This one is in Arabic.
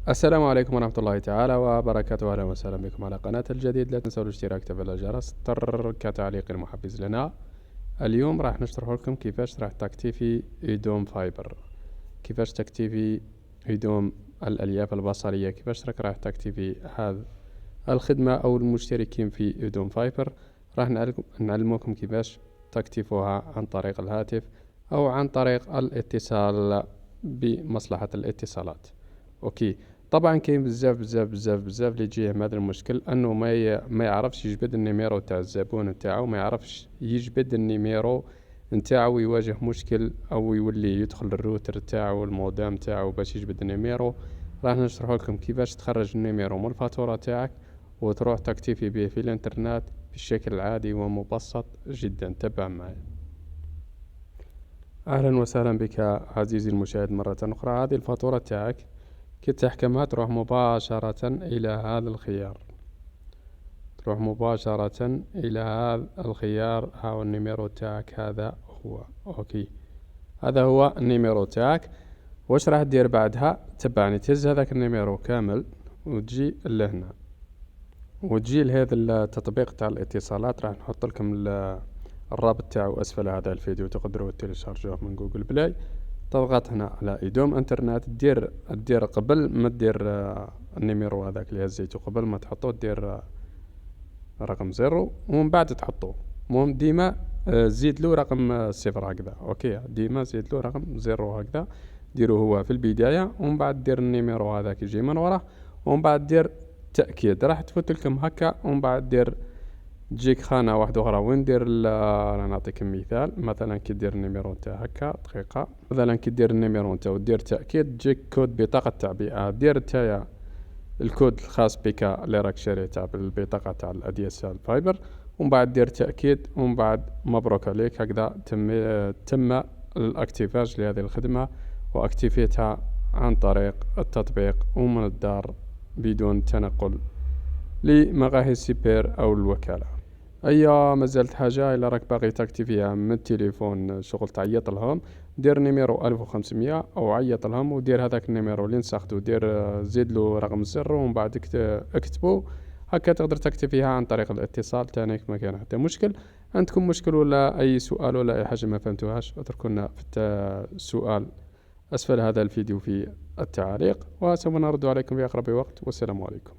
السلام عليكم ورحمة الله تعالى وبركاته. أهلا وسهلا بكم على قناة الجديد. لا تنسوا الاشتراك وتفعيل الجرس كتعليق المحفز لنا. اليوم راح نشرح لكم كيفاش راح تكتيفي إيدوم فايبر، كيفاش تكتيفي إيدوم الألياف البصرية، كيفاش راح تكتيفي هذه الخدمة أو المشتركين في إيدوم فايبر. راح نعلمكم كيفاش تكتيفوها عن طريق الهاتف أو عن طريق الاتصال بمصلحة الاتصالات. أوكي، طبعا كاين بزاف اللي يجيه هذا المشكل انه ما يعرفش يجبد النيميرو تاع الزبون نتاعو، ما يعرفش يجبد النيميرو نتاعو، يواجه مشكل او يولي يدخل الروتر تاعو المودام تاعو باش يجبد النيميرو. راح نشرح لكم كيفاش تخرج النيميرو من الفاتورة تاعك وتروح تكتفي به في الانترنت بشكل عادي ومبسط جدا. تبع معي. اهلا وسهلا بك عزيزي المشاهد مرة اخرى. هذه الفاتورة تاعك كي تحكمها تروح مباشرة إلى هذا الخيار، تروح مباشرة إلى هذا الخيار. هاو النيميرو تاعك، هذا هو. أوكي، هذا هو النيميرو تاعك. واش راح دير بعدها؟ تبعني، تهز هذاك النيميرو كامل وتجي لهنا وتجي لهذا التطبيق تاع الاتصالات. راح نحط لكم الرابط تاعو اسفل هذا الفيديو، تقدروا تيليشارجوه من جوجل بلاي. تضغط هنا على إيدوم انترنت، دير قبل ما دير النيميرو هذاك اللي هزيتو، قبل ما تحطو دير رقم 0 ومن بعد تحطو. المهم ديما زيد له رقم 0 هكذا. اوكي، ديما زيد له رقم 0 هكذا، ديرو هو في البداية ومن بعد دير النيميرو هذاك يجي من وراه ومن بعد دير تأكيد. راح تفوت لكم هكا ومن بعد دير تجيك خانة واحدة أخرى وين دير أنا نعطيك مثال. مثلا كي دير النيميرو نتاع هكا دقيقة، مثلا كي دير النيميرو نتاع ودير تأكيد تجيك كود بطاقة تعبئة. دير نتايا الكود الخاص بك اللي راك شاريه تاع بالبطاقة تاع الأديسال فايبر ومن بعد دير تأكيد ومن بعد مبروك عليك. هكذا تم الاكتيفاج لهذه الخدمة واكتيفيتها عن طريق التطبيق ومن الدار بدون تنقل لمقاهي السيبر أو الوكالة. أيا مازالت حاجة إلا راك باغي تكتيفيها من التليفون، شغل تعيط لهم، دير نيميرو 1500 أو عيط لهم ودير هذاك النيميرو اللي نسختو، دير زيد له رقم 0 ومن بعد اكتبو. هكا تقدر تكتيفيها عن طريق الاتصال تانيك. ما كان حتى مشكل. عندكم مشكل ولا أي سؤال ولا أي حاجة ما فهمتوهاش، اتركونا في السؤال أسفل هذا الفيديو في التعليق وسوف نرد عليكم في أقرب وقت. والسلام عليكم.